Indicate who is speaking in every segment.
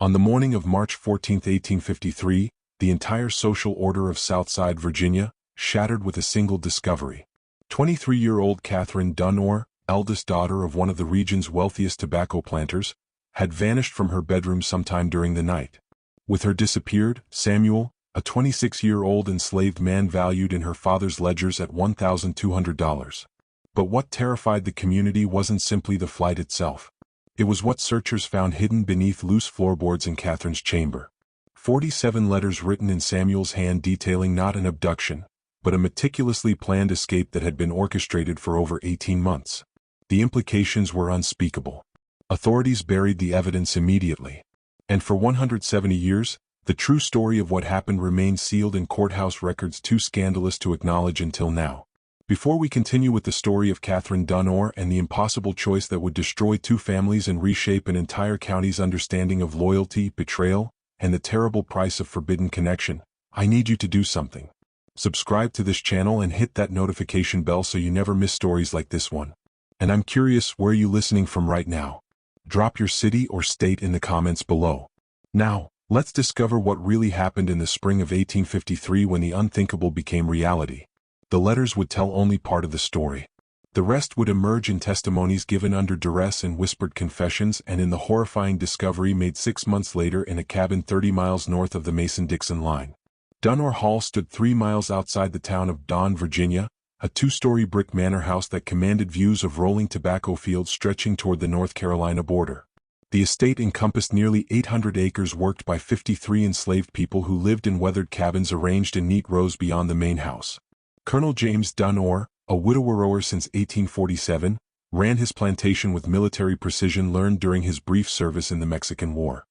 Speaker 1: On the morning of March 14, 1853, the entire social order of Southside, Virginia, shattered with a single discovery. 23-year-old Katherine Dunore, eldest daughter of one of the region's wealthiest tobacco planters, had vanished from her bedroom sometime during the night. With her disappeared, Samuel, a 26-year-old enslaved man valued in her father's ledgers at $1,200. But what terrified the community wasn't simply the flight itself. It was what searchers found hidden beneath loose floorboards in Katherine's chamber. 47 letters written in Samuel's hand detailing not an abduction, but a meticulously planned escape that had been orchestrated for over 18 months. The implications were unspeakable. Authorities buried the evidence immediately. And for 170 years, the true story of what happened remained sealed in courthouse records too scandalous to acknowledge until now. Before we continue with the story of Katherine Dunore and the impossible choice that would destroy two families and reshape an entire county's understanding of loyalty, betrayal, and the terrible price of forbidden connection, I need you to do something. Subscribe to this channel and hit that notification bell so you never miss stories like this one. And I'm curious, where are you listening from right now? Drop your city or state in the comments below. Now, let's discover what really happened in the spring of 1853 when the unthinkable became reality. The letters would tell only part of the story. The rest would emerge in testimonies given under duress and whispered confessions and in the horrifying discovery made 6 months later in a cabin 30 miles north of the Mason-Dixon line. Dunore Hall stood 3 miles outside the town of Don, Virginia, a 2-story brick manor house that commanded views of rolling tobacco fields stretching toward the North Carolina border. The estate encompassed nearly 800 acres worked by 53 enslaved people who lived in weathered cabins arranged in neat rows beyond the main house. Colonel James Dunore, a widower since 1847, ran his plantation with military precision learned during his brief service in the Mexican War.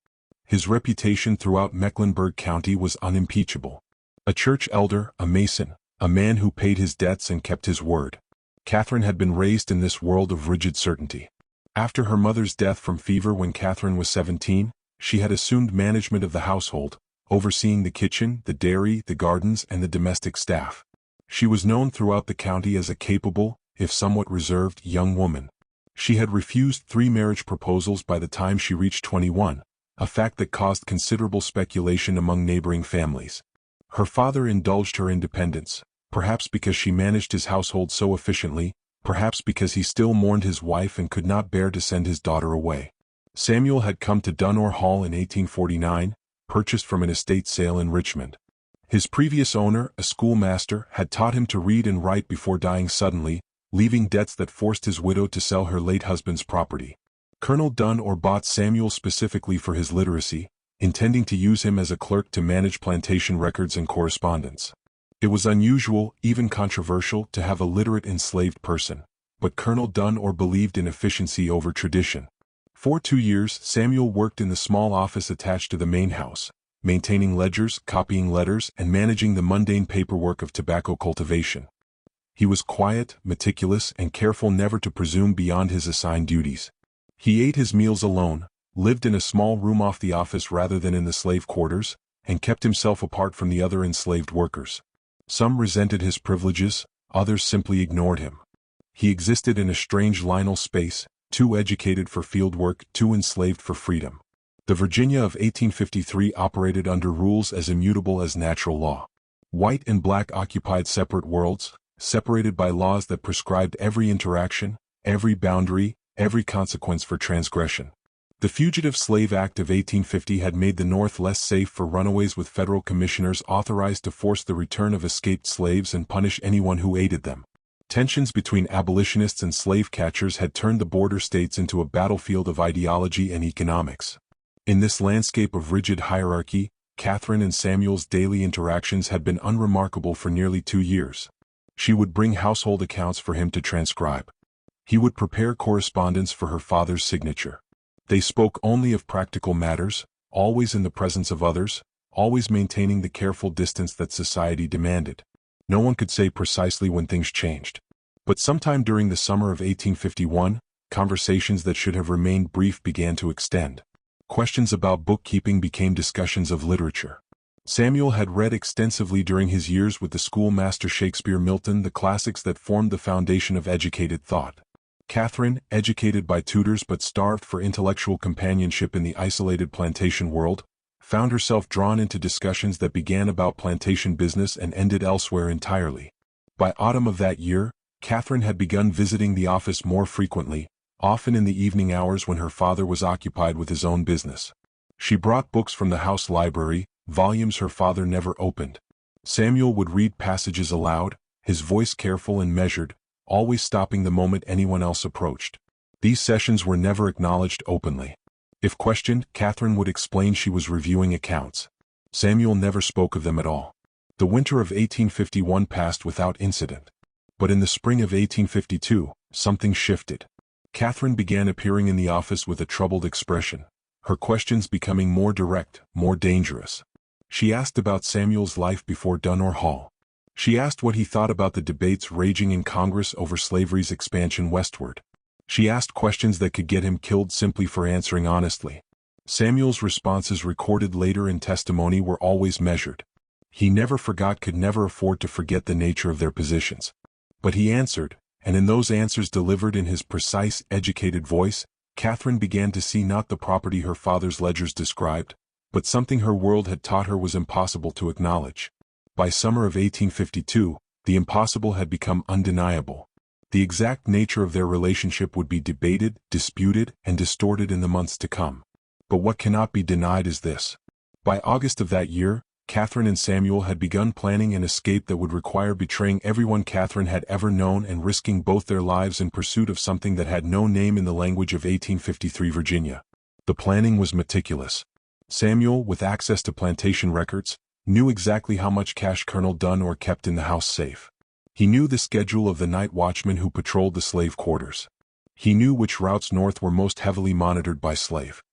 Speaker 1: His reputation throughout Mecklenburg County was unimpeachable. A church elder, a Mason, a man who paid his debts and kept his word. Katherine had been raised in this world of rigid certainty. After her mother's death from fever when Katherine was 17, she had assumed management of the household, overseeing the kitchen, the dairy, the gardens, and the domestic staff. She was known throughout the county as a capable, if somewhat reserved, young woman. She had refused 3 marriage proposals by the time she reached 21, a fact that caused considerable speculation among neighboring families. Her father indulged her independence, perhaps because she managed his household so efficiently, perhaps because he still mourned his wife and could not bear to send his daughter away. Samuel had come to Dunore Hall in 1849, purchased from an estate sale in Richmond. His previous owner, a schoolmaster, had taught him to read and write before dying suddenly, leaving debts that forced his widow to sell her late husband's property. Colonel Dunore bought Samuel specifically for his literacy, intending to use him as a clerk to manage plantation records and correspondence. It was unusual, even controversial, to have a literate enslaved person, but Colonel Dunore believed in efficiency over tradition. For 2 years, Samuel worked in the small office attached to the main house, maintaining ledgers, copying letters, and managing the mundane paperwork of tobacco cultivation. He was quiet, meticulous, and careful never to presume beyond his assigned duties. He ate his meals alone, lived in a small room off the office rather than in the slave quarters, and kept himself apart from the other enslaved workers. Some resented his privileges, others simply ignored him. He existed in a strange liminal space, too educated for field work, too enslaved for freedom. The Virginia of 1853 operated under rules as immutable as natural law. White and black occupied separate worlds, separated by laws that prescribed every interaction, every boundary, every consequence for transgression. The Fugitive Slave Act of 1850 had made the North less safe for runaways, with federal commissioners authorized to force the return of escaped slaves and punish anyone who aided them. Tensions between abolitionists and slave catchers had turned the border states into a battlefield of ideology and economics. In this landscape of rigid hierarchy, Katherine and Samuel's daily interactions had been unremarkable for nearly 2 years. She would bring household accounts for him to transcribe. He would prepare correspondence for her father's signature. They spoke only of practical matters, always in the presence of others, always maintaining the careful distance that society demanded. No one could say precisely when things changed. But sometime during the summer of 1851, conversations that should have remained brief began to extend. Questions about bookkeeping became discussions of literature. Samuel had read extensively during his years with the schoolmaster Shakespeare, Milton, the classics that formed the foundation of educated thought. Katherine, educated by tutors but starved for intellectual companionship in the isolated plantation world, found herself drawn into discussions that began about plantation business and ended elsewhere entirely. By autumn of that year, Katherine had begun visiting the office more frequently, often in the evening hours when her father was occupied with his own business. She brought books from the house library, volumes her father never opened. Samuel would read passages aloud, his voice careful and measured, always stopping the moment anyone else approached. These sessions were never acknowledged openly. If questioned, Katherine would explain she was reviewing accounts. Samuel never spoke of them at all. The winter of 1851 passed without incident. But in the spring of 1852, something shifted. Katherine began appearing in the office with a troubled expression, her questions becoming more direct, more dangerous. She asked about Samuel's life before Dunore Hall. She asked what he thought about the debates raging in Congress over slavery's expansion westward. She asked questions that could get him killed simply for answering honestly. Samuel's responses recorded later in testimony were always measured. He never forgot, could never afford to forget the nature of their positions. But he answered, and in those answers delivered in his precise, educated voice, Katherine began to see not the property her father's ledgers described, but something her world had taught her was impossible to acknowledge. By summer of 1852, the impossible had become undeniable. The exact nature of their relationship would be debated, disputed, and distorted in the months to come. But what cannot be denied is this. By August of that year, Katherine and Samuel had begun planning an escape that would require betraying everyone Katherine had ever known and risking both their lives in pursuit of something that had no name in the language of 1853 Virginia. The planning was meticulous. Samuel, with access to plantation records, knew exactly how much cash Colonel Dunore kept in the house safe. He knew the schedule of the night watchmen who patrolled the slave quarters. He knew which routes north were most heavily monitored by slave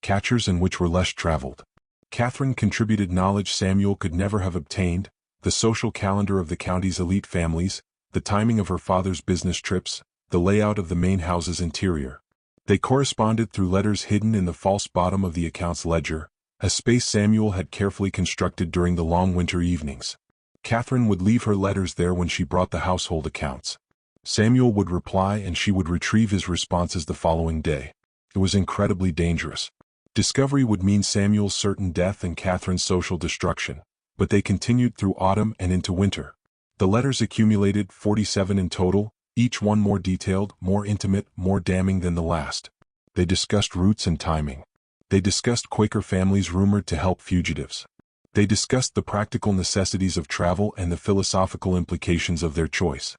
Speaker 1: catchers and which were less traveled. Katherine contributed knowledge Samuel could never have obtained, the social calendar of the county's elite families, the timing of her father's business trips, the layout of the main house's interior. They corresponded through letters hidden in the false bottom of the account's ledger, a space Samuel had carefully constructed during the long winter evenings. Katherine would leave her letters there when she brought the household accounts. Samuel would reply and she would retrieve his responses the following day. It was incredibly dangerous. Discovery would mean Samuel's certain death and Katherine's social destruction, but they continued through autumn and into winter. The letters accumulated 47 in total, each one more detailed, more intimate, more damning than the last. They discussed routes and timing. They discussed Quaker families rumored to help fugitives. They discussed the practical necessities of travel and the philosophical implications of their choice.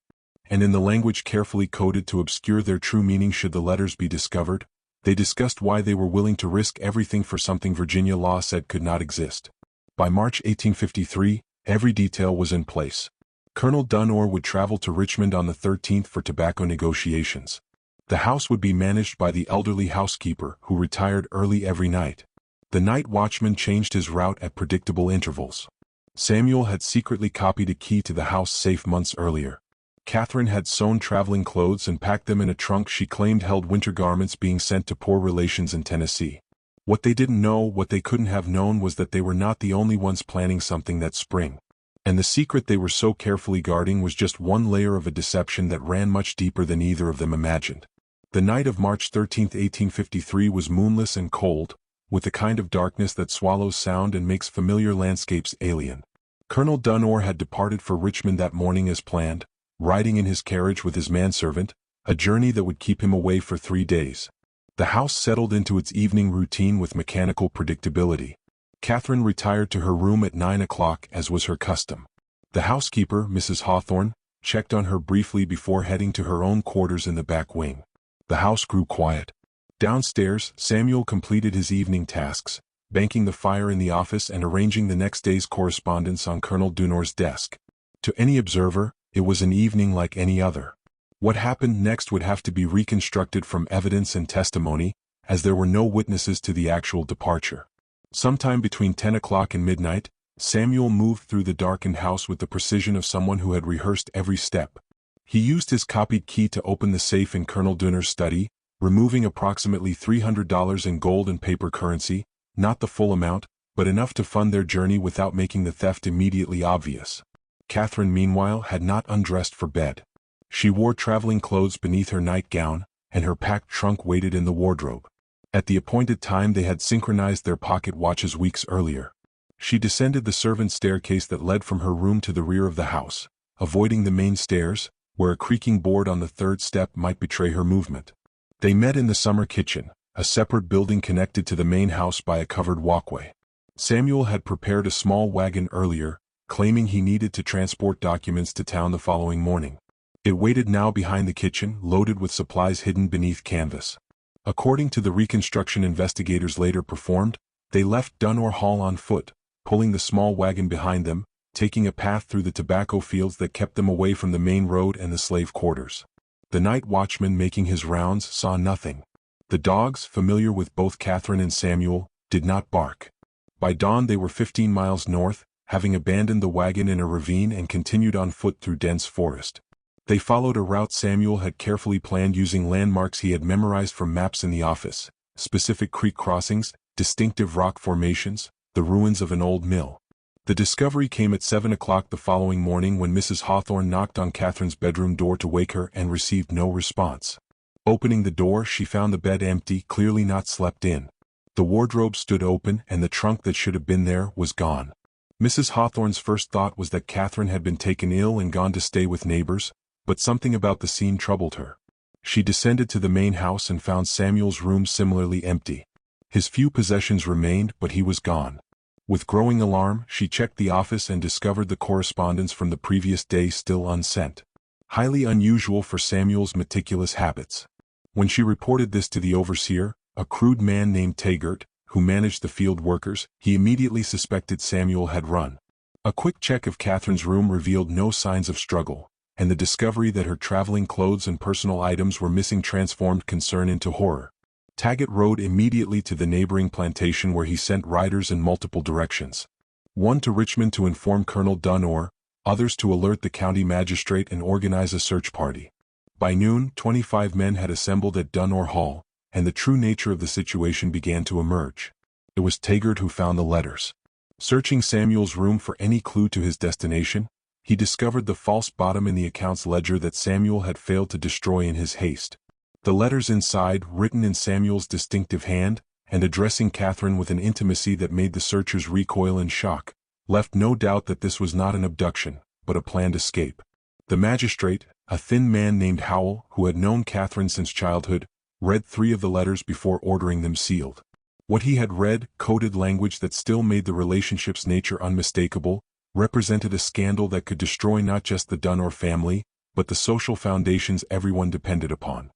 Speaker 1: And in the language carefully coded to obscure their true meaning should the letters be discovered, they discussed why they were willing to risk everything for something Virginia law said could not exist. By March 1853, every detail was in place. Colonel Dunore would travel to Richmond on the 13th for tobacco negotiations. The house would be managed by the elderly housekeeper who retired early every night. The night watchman changed his route at predictable intervals. Samuel had secretly copied a key to the house safe months earlier. Katherine had sewn traveling clothes and packed them in a trunk she claimed held winter garments being sent to poor relations in Tennessee. What they didn't know, what they couldn't have known, was that they were not the only ones planning something that spring. And the secret they were so carefully guarding was just one layer of a deception that ran much deeper than either of them imagined. The night of March 13, 1853 was moonless and cold, with the kind of darkness that swallows sound and makes familiar landscapes alien. Colonel Dunore had departed for Richmond that morning as planned, riding in his carriage with his manservant, a journey that would keep him away for 3 days. The house settled into its evening routine with mechanical predictability. Katherine retired to her room at 9 o'clock as was her custom. The housekeeper, Mrs. Hawthorne, checked on her briefly before heading to her own quarters in the back wing. The house grew quiet. Downstairs, Samuel completed his evening tasks, banking the fire in the office and arranging the next day's correspondence on Colonel Dunore's desk. To any observer, it was an evening like any other. What happened next would have to be reconstructed from evidence and testimony, as there were no witnesses to the actual departure. Sometime between 10 o'clock and midnight, Samuel moved through the darkened house with the precision of someone who had rehearsed every step. He used his copied key to open the safe in Colonel Dunore's study, removing approximately $300 in gold and paper currency, not the full amount, but enough to fund their journey without making the theft immediately obvious. Katherine, meanwhile, had not undressed for bed. She wore traveling clothes beneath her nightgown, and her packed trunk waited in the wardrobe. At the appointed time they had synchronized their pocket watches weeks earlier. She descended the servant staircase that led from her room to the rear of the house, avoiding the main stairs, where a creaking board on the third step might betray her movement. They met in the summer kitchen, a separate building connected to the main house by a covered walkway. Samuel had prepared a small wagon earlier, claiming he needed to transport documents to town the following morning. It waited now behind the kitchen, loaded with supplies hidden beneath canvas. According to the reconstruction investigators later performed, they left Dunore Hall on foot, pulling the small wagon behind them, taking a path through the tobacco fields that kept them away from the main road and the slave quarters. The night watchman making his rounds saw nothing. The dogs, familiar with both Katherine and Samuel, did not bark. By dawn they were 15 miles north, having abandoned the wagon in a ravine and continued on foot through dense forest. They followed a route Samuel had carefully planned using landmarks he had memorized from maps in the office, specific creek crossings, distinctive rock formations, the ruins of an old mill. The discovery came at 7 o'clock the following morning when Mrs. Hawthorne knocked on Katherine's bedroom door to wake her and received no response. Opening the door, she found the bed empty, clearly not slept in. The wardrobe stood open and the trunk that should have been there was gone. Mrs. Hawthorne's first thought was that Katherine had been taken ill and gone to stay with neighbors, but something about the scene troubled her. She descended to the main house and found Samuel's room similarly empty. His few possessions remained, but he was gone. With growing alarm, she checked the office and discovered the correspondence from the previous day still unsent. Highly unusual for Samuel's meticulous habits. When she reported this to the overseer, a crude man named Taggart, who managed the field workers, he immediately suspected Samuel had run. A quick check of Katherine's room revealed no signs of struggle, and the discovery that her traveling clothes and personal items were missing transformed concern into horror. Taggart rode immediately to the neighboring plantation where he sent riders in multiple directions. One to Richmond to inform Colonel Dunore, others to alert the county magistrate and organize a search party. By noon, 25 men had assembled at Dunore Hall, and the true nature of the situation began to emerge. It was Taggart who found the letters. Searching Samuel's room for any clue to his destination, he discovered the false bottom in the account's ledger that Samuel had failed to destroy in his haste. The letters inside, written in Samuel's distinctive hand, and addressing Katherine with an intimacy that made the searchers recoil in shock, left no doubt that this was not an abduction, but a planned escape. The magistrate, a thin man named Howell, who had known Katherine since childhood, read 3 of the letters before ordering them sealed. What he had read, coded language that still made the relationship's nature unmistakable, represented a scandal that could destroy not just the Dunore family, but the social foundations everyone depended upon.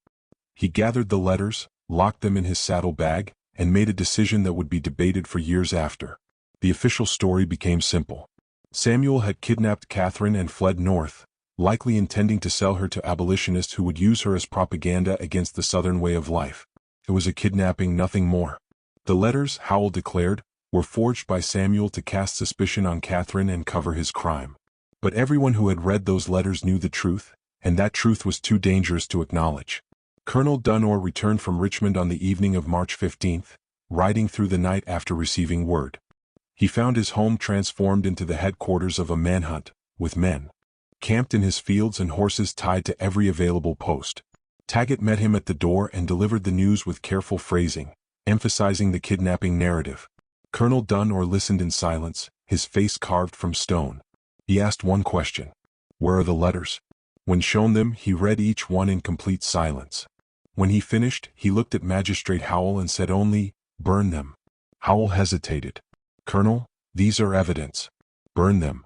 Speaker 1: He gathered the letters, locked them in his saddlebag, and made a decision that would be debated for years after. The official story became simple. Samuel had kidnapped Katherine and fled north, likely intending to sell her to abolitionists who would use her as propaganda against the Southern way of life. It was a kidnapping, nothing more. The letters, Howell declared, were forged by Samuel to cast suspicion on Katherine and cover his crime. But everyone who had read those letters knew the truth, and that truth was too dangerous to acknowledge. Colonel Dunore returned from Richmond on the evening of March 15, riding through the night after receiving word. He found his home transformed into the headquarters of a manhunt, with men camped in his fields and horses tied to every available post. Taggart met him at the door and delivered the news with careful phrasing, emphasizing the kidnapping narrative. Colonel Dunore listened in silence, his face carved from stone. He asked one question. "Where are the letters?" When shown them, he read each one in complete silence. When he finished, he looked at Magistrate Howell and said only, "Burn them." Howell hesitated. "Colonel, these are evidence." "Burn them."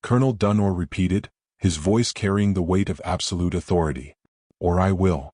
Speaker 1: Colonel Dunore repeated, his voice carrying the weight of absolute authority. "Or I will."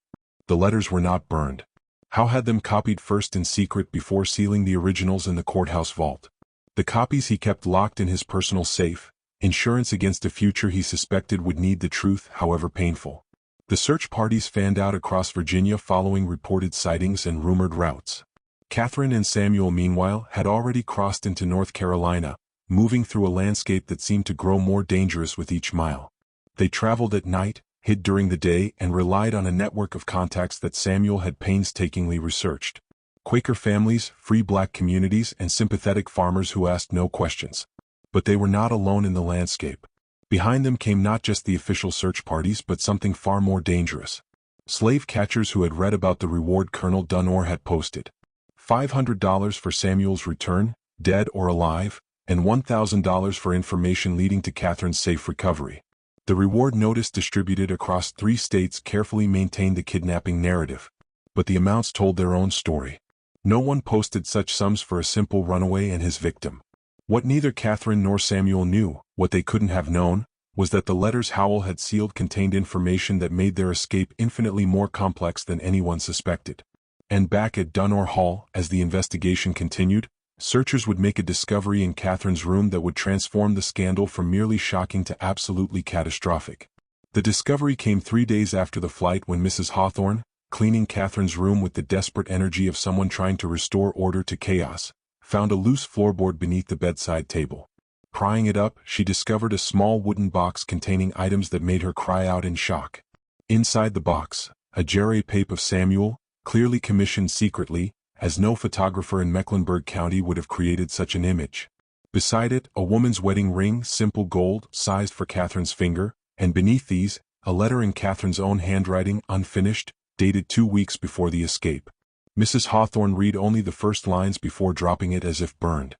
Speaker 1: The letters were not burned. Howe had them copied first in secret before sealing the originals in the courthouse vault. The copies he kept locked in his personal safe, insurance against a future he suspected would need the truth, however painful. The search parties fanned out across Virginia following reported sightings and rumored routes. Katherine and Samuel, meanwhile, had already crossed into North Carolina, moving through a landscape that seemed to grow more dangerous with each mile. They traveled at night, hid during the day, and relied on a network of contacts that Samuel had painstakingly researched. Quaker families, free black communities, and sympathetic farmers who asked no questions. But they were not alone in the landscape. Behind them came not just the official search parties but something far more dangerous. Slave catchers who had read about the reward Colonel Dunore had posted. $500 for Samuel's return, dead or alive, and $1,000 for information leading to Katherine's safe recovery. The reward notice distributed across 3 states carefully maintained the kidnapping narrative, but the amounts told their own story. No one posted such sums for a simple runaway and his victim. What neither Katherine nor Samuel knew, what they couldn't have known, was that the letters Howell had sealed contained information that made their escape infinitely more complex than anyone suspected. And back at Dunore Hall, as the investigation continued, searchers would make a discovery in Katherine's room that would transform the scandal from merely shocking to absolutely catastrophic. The discovery came 3 days after the flight when Mrs. Hawthorne, cleaning Katherine's room with the desperate energy of someone trying to restore order to chaos, found a loose floorboard beneath the bedside table. Prying it up, she discovered a small wooden box containing items that made her cry out in shock. Inside the box, a jarre pape of Samuel, clearly commissioned secretly, as no photographer in Mecklenburg County would have created such an image. Beside it, a woman's wedding ring, simple gold, sized for Katherine's finger, and beneath these, a letter in Katherine's own handwriting, unfinished, dated 2 weeks before the escape. Mrs. Hawthorne read only the first lines before dropping it as if burned.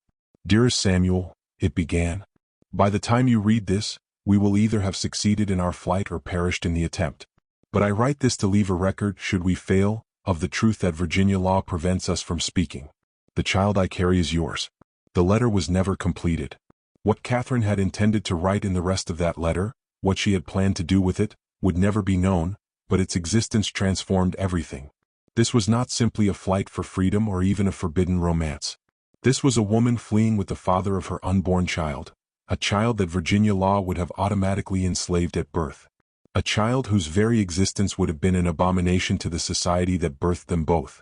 Speaker 1: "Dearest Samuel," it began. "By the time you read this, we will either have succeeded in our flight or perished in the attempt. But I write this to leave a record, should we fail, of the truth that Virginia law prevents us from speaking. The child I carry is yours." The letter was never completed. What Katherine had intended to write in the rest of that letter, what she had planned to do with it, would never be known, but its existence transformed everything. This was not simply a flight for freedom or even a forbidden romance. This was a woman fleeing with the father of her unborn child, a child that Virginia law would have automatically enslaved at birth. A child whose very existence would have been an abomination to the society that birthed them both.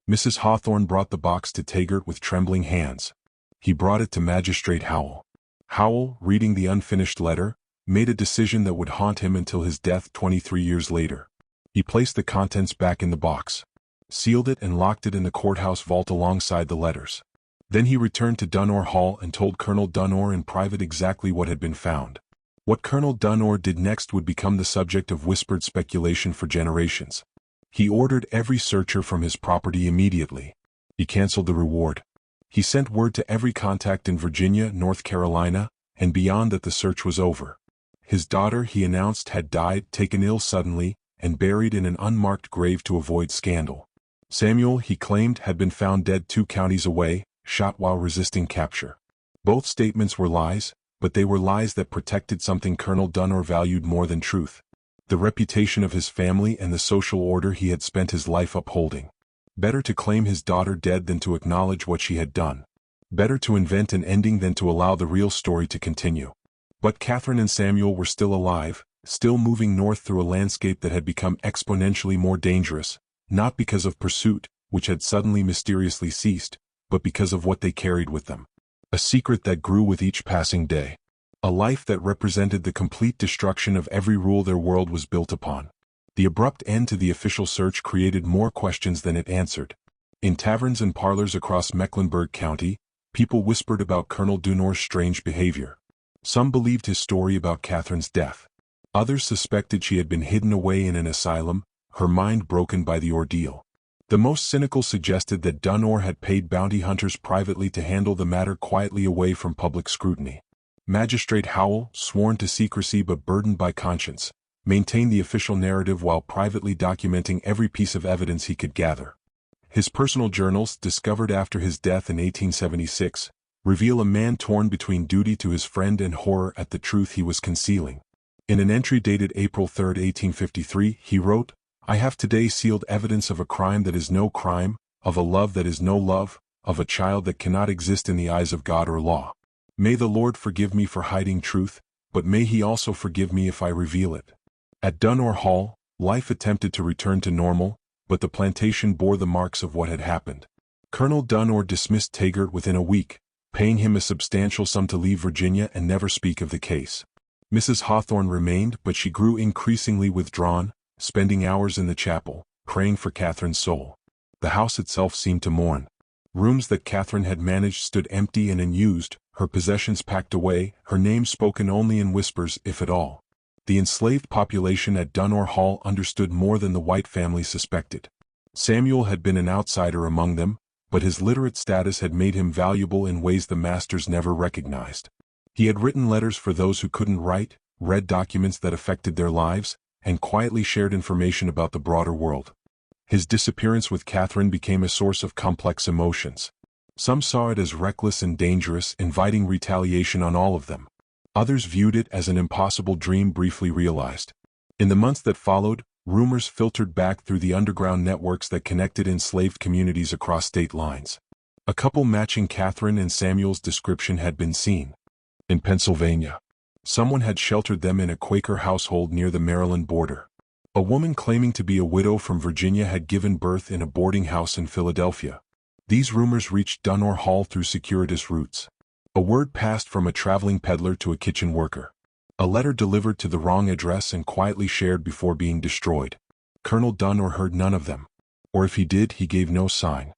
Speaker 1: Mrs. Hawthorne brought the box to Taggart with trembling hands. He brought it to Magistrate Howell. Howell, reading the unfinished letter, made a decision that would haunt him until his death 23 years later. He placed the contents back in the box, sealed it and locked it in the courthouse vault alongside the letters. Then he returned to Dunore Hall and told Colonel Dunore in private exactly what had been found. What Colonel Dunore did next would become the subject of whispered speculation for generations. He ordered every searcher from his property immediately. He canceled the reward. He sent word to every contact in Virginia, North Carolina, and beyond that the search was over. His daughter, he announced, had died, taken ill suddenly, and buried in an unmarked grave to avoid scandal. Samuel, he claimed, had been found dead 2 counties away, shot while resisting capture. Both statements were lies, but they were lies that protected something Colonel Dunore valued more than truth: the reputation of his family and the social order he had spent his life upholding. Better to claim his daughter dead than to acknowledge what she had done. Better to invent an ending than to allow the real story to continue. But Katherine and Samuel were still alive, still moving north through a landscape that had become exponentially more dangerous, not because of pursuit, which had suddenly mysteriously ceased, but because of what they carried with them. A secret that grew with each passing day. A life that represented the complete destruction of every rule their world was built upon. The abrupt end to the official search created more questions than it answered. In taverns and parlors across Mecklenburg County, people whispered about Colonel Dunore's strange behavior. Some believed his story about Katherine's death. Others suspected she had been hidden away in an asylum, her mind broken by the ordeal. The most cynical suggested that Dunore had paid bounty hunters privately to handle the matter quietly away from public scrutiny. Magistrate Howell, sworn to secrecy but burdened by conscience, maintained the official narrative while privately documenting every piece of evidence he could gather. His personal journals, discovered after his death in 1876, reveal a man torn between duty to his friend and horror at the truth he was concealing. In an entry dated April 3, 1853, he wrote, "I have today sealed evidence of a crime that is no crime, of a love that is no love, of a child that cannot exist in the eyes of God or law. May the Lord forgive me for hiding truth, but may He also forgive me if I reveal it." At Dunore Hall, life attempted to return to normal, but the plantation bore the marks of what had happened. Colonel Dunore dismissed Taggart within a week, paying him a substantial sum to leave Virginia and never speak of the case. Mrs. Hawthorne remained, but she grew increasingly withdrawn, spending hours in the chapel, praying for Katherine's soul. The house itself seemed to mourn. Rooms that Katherine had managed stood empty and unused, her possessions packed away, her name spoken only in whispers, if at all. The enslaved population at Dunore Hall understood more than the white family suspected. Samuel had been an outsider among them, but his literate status had made him valuable in ways the masters never recognized. He had written letters for those who couldn't write, read documents that affected their lives, and quietly shared information about the broader world. His disappearance with Katherine became a source of complex emotions. Some saw it as reckless and dangerous, inviting retaliation on all of them. Others viewed it as an impossible dream briefly realized. In the months that followed, rumors filtered back through the underground networks that connected enslaved communities across state lines. A couple matching Katherine and Samuel's description had been seen. In Pennsylvania, someone had sheltered them in a Quaker household near the Maryland border. A woman claiming to be a widow from Virginia had given birth in a boarding house in Philadelphia. These rumors reached Dunore Hall through circuitous routes. A word passed from a traveling peddler to a kitchen worker. A letter delivered to the wrong address and quietly shared before being destroyed. Colonel Dunore heard none of them. Or if he did, he gave no sign.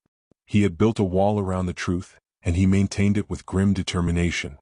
Speaker 1: He had built a wall around the truth, and he maintained it with grim determination.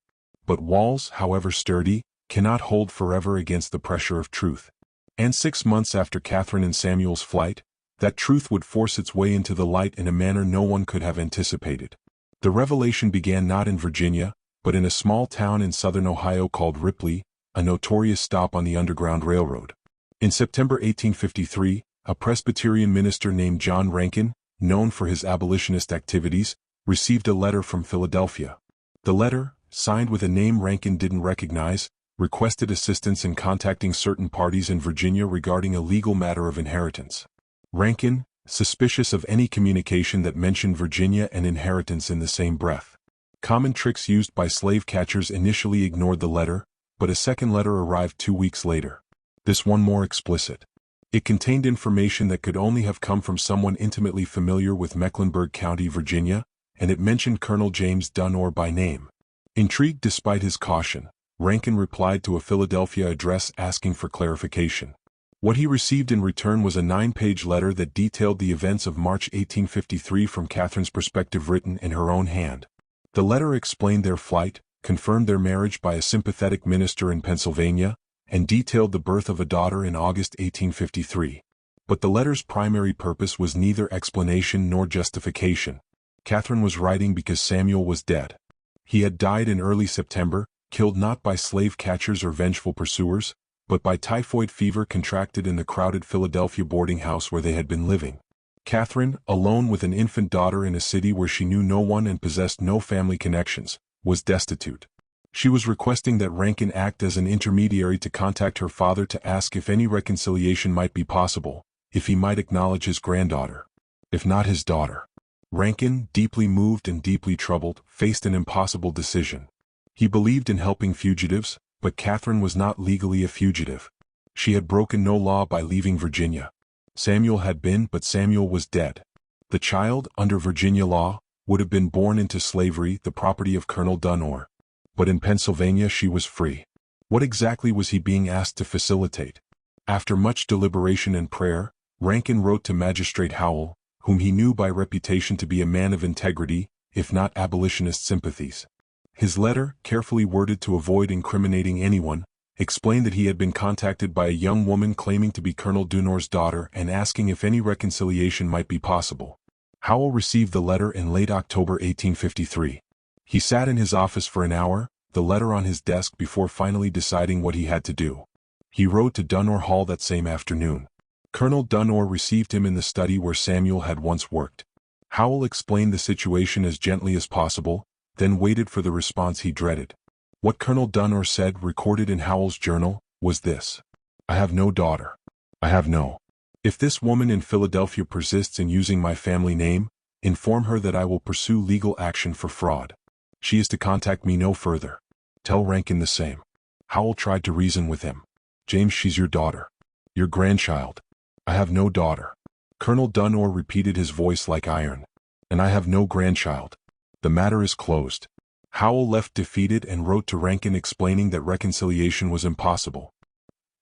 Speaker 1: But walls, however sturdy, cannot hold forever against the pressure of truth. And 6 months after Katherine and Samuel's flight, that truth would force its way into the light in a manner no one could have anticipated. The revelation began not in Virginia, but in a small town in southern Ohio called Ripley, a notorious stop on the Underground Railroad. In September 1853, a Presbyterian minister named John Rankin, known for his abolitionist activities, received a letter from Philadelphia. The letter, signed with a name Rankin didn't recognize, requested assistance in contacting certain parties in Virginia regarding a legal matter of inheritance. Rankin, suspicious of any communication that mentioned Virginia and inheritance in the same breath. Common tricks used by slave catchers initially ignored the letter, but a second letter arrived 2 weeks later. This one more explicit. It contained information that could only have come from someone intimately familiar with Mecklenburg County, Virginia, and it mentioned Colonel James Dunore by name. Intrigued despite his caution, Rankin replied to a Philadelphia address asking for clarification. What he received in return was a 9-page letter that detailed the events of March 1853 from Katherine's perspective, written in her own hand. The letter explained their flight, confirmed their marriage by a sympathetic minister in Pennsylvania, and detailed the birth of a daughter in August 1853. But the letter's primary purpose was neither explanation nor justification. Katherine was writing because Samuel was dead. He had died in early September, killed not by slave catchers or vengeful pursuers, but by typhoid fever contracted in the crowded Philadelphia boarding house where they had been living. Katherine, alone with an infant daughter in a city where she knew no one and possessed no family connections, was destitute. She was requesting that Rankin act as an intermediary to contact her father to ask if any reconciliation might be possible, if he might acknowledge his granddaughter, if not his daughter. Rankin, deeply moved and deeply troubled, faced an impossible decision. He believed in helping fugitives, but Katherine was not legally a fugitive. She had broken no law by leaving Virginia. Samuel had been, but Samuel was dead. The child, under Virginia law, would have been born into slavery, the property of Colonel Dunore. But in Pennsylvania she was free. What exactly was he being asked to facilitate? After much deliberation and prayer, Rankin wrote to Magistrate Howell, whom he knew by reputation to be a man of integrity, if not abolitionist sympathies. His letter, carefully worded to avoid incriminating anyone, explained that he had been contacted by a young woman claiming to be Colonel Dunore's daughter and asking if any reconciliation might be possible. Howell received the letter in late October 1853. He sat in his office for an hour, the letter on his desk, before finally deciding what he had to do. He rode to Dunore Hall that same afternoon. Colonel Dunore received him in the study where Samuel had once worked. Howell explained the situation as gently as possible, then waited for the response he dreaded. What Colonel Dunore said, recorded in Howell's journal, was this: "I have no daughter. I have no. If this woman in Philadelphia persists in using my family name, inform her that I will pursue legal action for fraud. She is to contact me no further. Tell Rankin the same." Howell tried to reason with him. "James, she's your daughter. Your grandchild." "I have no daughter." Colonel Dunore repeated, his voice like iron. "And I have no grandchild. The matter is closed." Howell left defeated and wrote to Rankin explaining that reconciliation was impossible.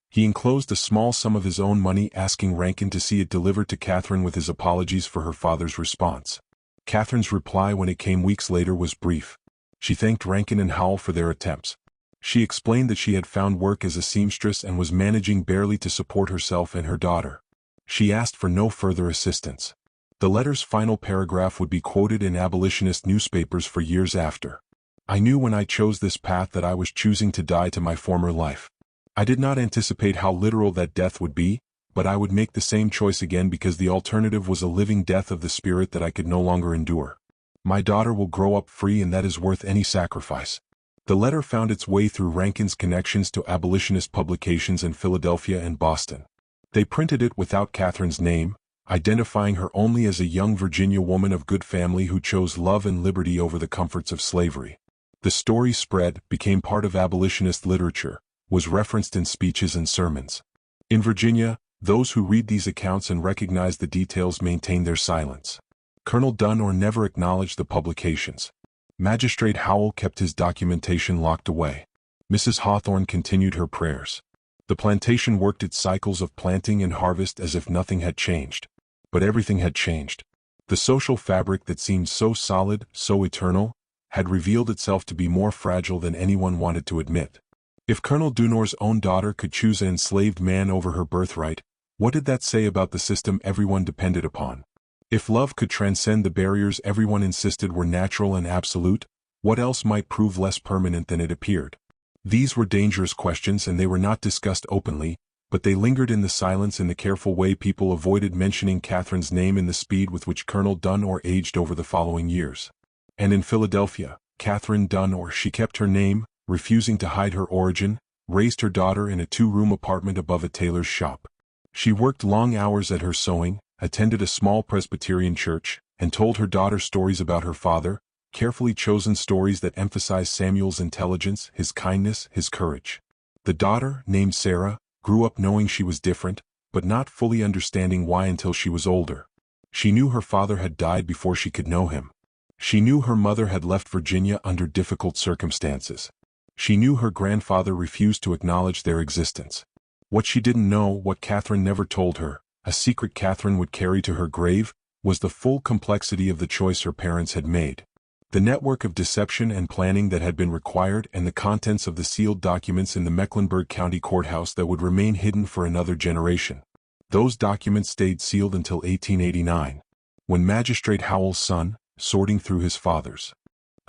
Speaker 1: He enclosed a small sum of his own money, asking Rankin to see it delivered to Katherine with his apologies for her father's response. Katherine's reply, when it came weeks later, was brief. She thanked Rankin and Howell for their attempts. She explained that she had found work as a seamstress and was managing barely to support herself and her daughter. She asked for no further assistance. The letter's final paragraph would be quoted in abolitionist newspapers for years after. "I knew when I chose this path that I was choosing to die to my former life. I did not anticipate how literal that death would be, but I would make the same choice again because the alternative was a living death of the spirit that I could no longer endure. My daughter will grow up free, and that is worth any sacrifice." The letter found its way through Rankin's connections to abolitionist publications in Philadelphia and Boston. They printed it without Katherine's name, identifying her only as a young Virginia woman of good family who chose love and liberty over the comforts of slavery. The story spread, became part of abolitionist literature, was referenced in speeches and sermons. In Virginia, those who read these accounts and recognize the details maintain their silence. Colonel Dunore never acknowledged the publications. Magistrate Howell kept his documentation locked away. Mrs. Hawthorne continued her prayers. The plantation worked its cycles of planting and harvest as if nothing had changed. But everything had changed. The social fabric that seemed so solid, so eternal, had revealed itself to be more fragile than anyone wanted to admit. If Colonel Dunore's own daughter could choose an enslaved man over her birthright, what did that say about the system everyone depended upon? If love could transcend the barriers everyone insisted were natural and absolute, what else might prove less permanent than it appeared? These were dangerous questions, and they were not discussed openly, but they lingered in the silence in the careful way people avoided mentioning Katherine's name in the speed with which Colonel Dunore aged over the following years. And in Philadelphia, Katherine Dunore, she kept her name, refusing to hide her origin, raised her daughter in a 2-room apartment above a tailor's shop. She worked long hours at her sewing, attended a small Presbyterian church, and told her daughter stories about her father, carefully chosen stories that emphasized Samuel's intelligence, his kindness, his courage. The daughter, named Sarah, grew up knowing she was different, but not fully understanding why until she was older. She knew her father had died before she could know him. She knew her mother had left Virginia under difficult circumstances. She knew her grandfather refused to acknowledge their existence. What she didn't know, what Katherine never told her, a secret Katherine would carry to her grave, was the full complexity of the choice her parents had made. The network of deception and planning that had been required, and the contents of the sealed documents in the Mecklenburg County Courthouse that would remain hidden for another generation. Those documents stayed sealed until 1889, when Magistrate Howell's son, sorting through his father's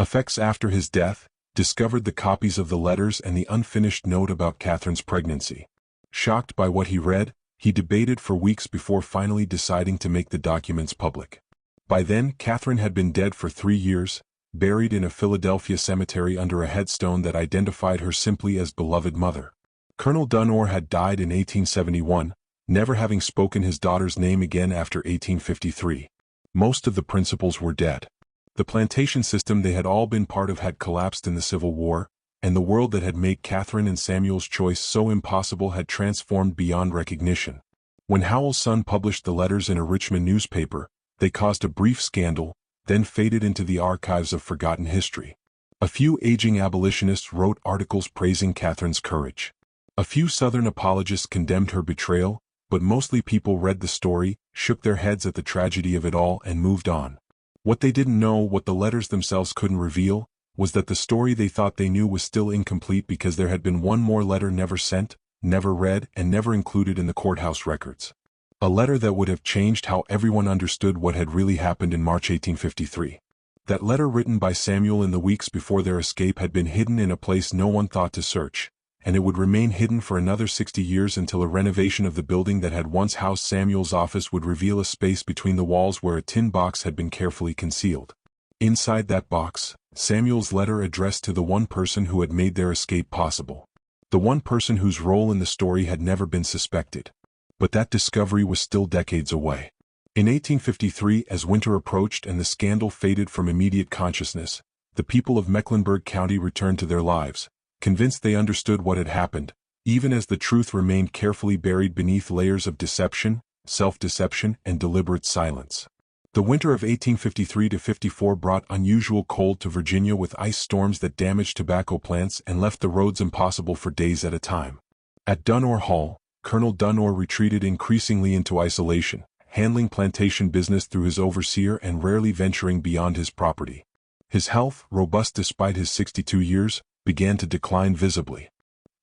Speaker 1: effects after his death, discovered the copies of the letters and the unfinished note about Katherine's pregnancy. Shocked by what he read, he debated for weeks before finally deciding to make the documents public. By then, Katherine had been dead for 3 years, buried in a Philadelphia cemetery under a headstone that identified her simply as beloved mother. Colonel Dunore had died in 1871, never having spoken his daughter's name again after 1853. Most of the principals were dead. The plantation system they had all been part of had collapsed in the Civil War, and the world that had made Katherine and Samuel's choice so impossible had transformed beyond recognition. When Howell's son published the letters in a Richmond newspaper, they caused a brief scandal, then faded into the archives of forgotten history. A few aging abolitionists wrote articles praising Katherine's courage. A few Southern apologists condemned her betrayal, but mostly people read the story, shook their heads at the tragedy of it all, and moved on. What they didn't know, what the letters themselves couldn't reveal, was that the story they thought they knew was still incomplete because there had been one more letter never sent, never read, and never included in the courthouse records. A letter that would have changed how everyone understood what had really happened in March 1853. That letter, written by Samuel in the weeks before their escape, had been hidden in a place no one thought to search, and it would remain hidden for another 60 years until a renovation of the building that had once housed Samuel's office would reveal a space between the walls where a tin box had been carefully concealed. Inside that box, Samuel's letter addressed to the one person who had made their escape possible. The one person whose role in the story had never been suspected. But that discovery was still decades away. In 1853, as winter approached and the scandal faded from immediate consciousness, the people of Mecklenburg County returned to their lives, convinced they understood what had happened, even as the truth remained carefully buried beneath layers of deception, self-deception, and deliberate silence. The winter of 1853-54 brought unusual cold to Virginia, with ice storms that damaged tobacco plants and left the roads impossible for days at a time. At Dunore Hall, Colonel Dunore retreated increasingly into isolation, handling plantation business through his overseer and rarely venturing beyond his property. His health, robust despite his 62 years, began to decline visibly.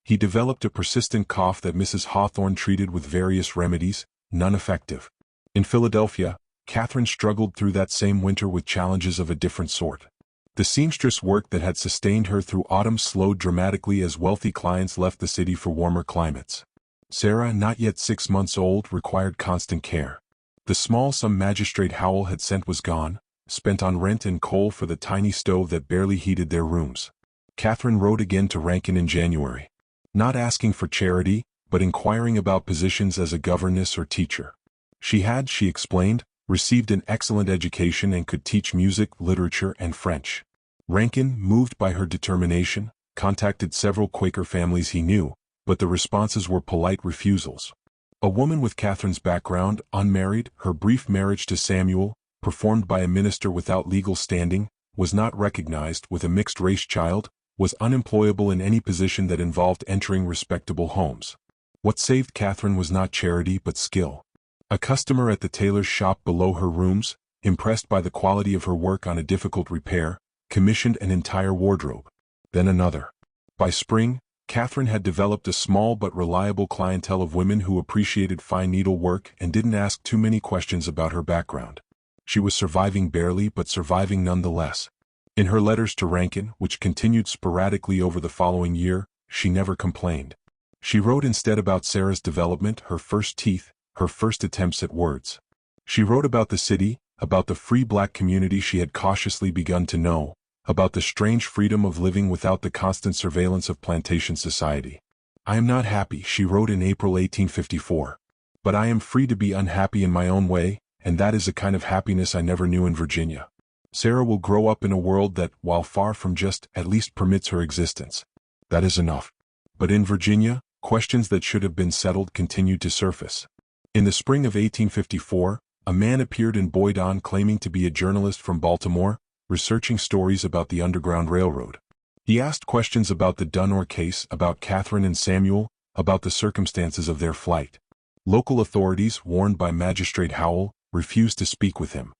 Speaker 1: He developed a persistent cough that Mrs. Hawthorne treated with various remedies, none effective. In Philadelphia, Katherine struggled through that same winter with challenges of a different sort. The seamstress work that had sustained her through autumn slowed dramatically as wealthy clients left the city for warmer climates. Sarah, not yet 6 months old, required constant care. The small sum Magistrate Howell had sent was gone, spent on rent and coal for the tiny stove that barely heated their rooms. Katherine wrote again to Rankin in January, not asking for charity, but inquiring about positions as a governess or teacher. She had, she explained, received an excellent education and could teach music, literature, and French. Rankin, moved by her determination, contacted several Quaker families he knew, but the responses were polite refusals. A woman with Katherine's background, unmarried, her brief marriage to Samuel, performed by a minister without legal standing, was not recognized, with a mixed-race child, was unemployable in any position that involved entering respectable homes. What saved Katherine was not charity but skill. A customer at the tailor's shop below her rooms, impressed by the quality of her work on a difficult repair, commissioned an entire wardrobe. Then another. By spring, Katherine had developed a small but reliable clientele of women who appreciated fine needlework and didn't ask too many questions about her background. She was surviving barely but surviving nonetheless. In her letters to Rankin, which continued sporadically over the following year, she never complained. She wrote instead about Sarah's development, her first teeth, her first attempts at words. She wrote about the city, about the free black community she had cautiously begun to know, about the strange freedom of living without the constant surveillance of plantation society. I am not happy, she wrote in April 1854. But I am free to be unhappy in my own way, and that is a kind of happiness I never knew in Virginia. Sarah will grow up in a world that, while far from just, at least permits her existence. That is enough. But in Virginia, questions that should have been settled continued to surface. In the spring of 1854, a man appeared in Boydon claiming to be a journalist from Baltimore, researching stories about the Underground Railroad. He asked questions about the Dunore case, about Katherine and Samuel, about the circumstances of their flight. Local authorities, warned by Magistrate Howell, refused to speak with him.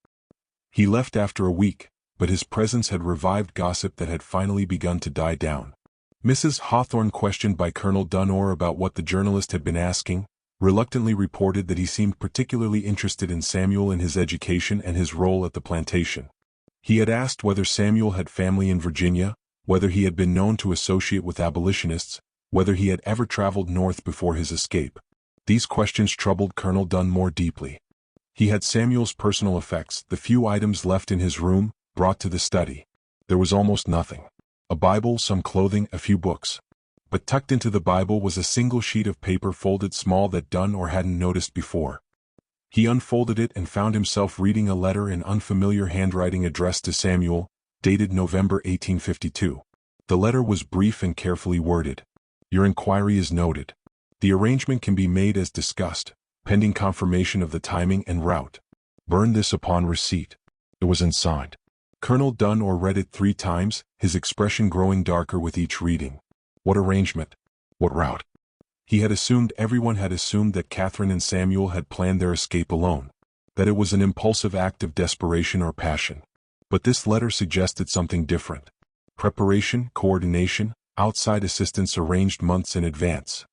Speaker 1: He left after a week, but his presence had revived gossip that had finally begun to die down. Mrs. Hawthorne, questioned by Colonel Dunore about what the journalist had been asking, reluctantly reported that he seemed particularly interested in Samuel and his education and his role at the plantation. He had asked whether Samuel had family in Virginia, whether he had been known to associate with abolitionists, whether he had ever traveled north before his escape. These questions troubled Colonel Dunore deeply. He had Samuel's personal effects, the few items left in his room, brought to the study. There was almost nothing. A Bible, some clothing, a few books. But tucked into the Bible was a single sheet of paper folded small that Dunore hadn't noticed before. He unfolded it and found himself reading a letter in unfamiliar handwriting addressed to Samuel, dated November 1852. The letter was brief and carefully worded. Your inquiry is noted. The arrangement can be made as discussed, pending confirmation of the timing and route. Burn this upon receipt. It was unsigned. Colonel Dunore read it 3 times, his expression growing darker with each reading. What arrangement? What route? He had assumed, everyone had assumed, that Katherine and Samuel had planned their escape alone, that it was an impulsive act of desperation or passion. But this letter suggested something different. Preparation, coordination, outside assistance arranged months in advance.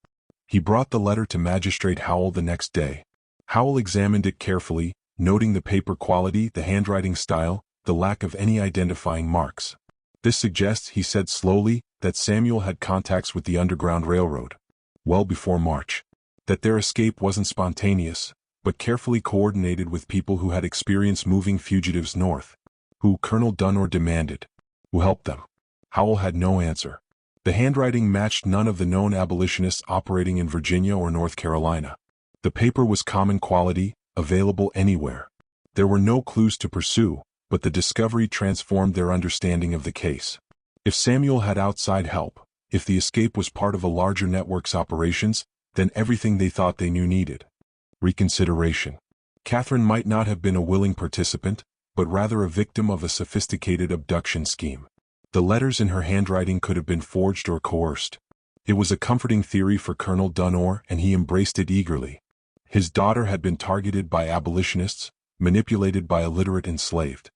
Speaker 1: He brought the letter to Magistrate Howell the next day. Howell examined it carefully, noting the paper quality, the handwriting style, the lack of any identifying marks. This suggests, he said slowly, that Samuel had contacts with the Underground Railroad. Well before March. That their escape wasn't spontaneous, but carefully coordinated with people who had experienced moving fugitives north. Who, Colonel Dunore demanded. Who helped them? Howell had no answer. The handwriting matched none of the known abolitionists operating in Virginia or North Carolina. The paper was common quality, available anywhere. There were no clues to pursue, but the discovery transformed their understanding of the case. If Samuel had outside help, if the escape was part of a larger network's operations, then everything they thought they knew needed reconsideration. Katherine might not have been a willing participant, but rather a victim of a sophisticated abduction scheme. The letters in her handwriting could have been forged or coerced. It was a comforting theory for Colonel Dunore, and he embraced it eagerly. His daughter had been targeted by abolitionists, manipulated by a literate enslaved.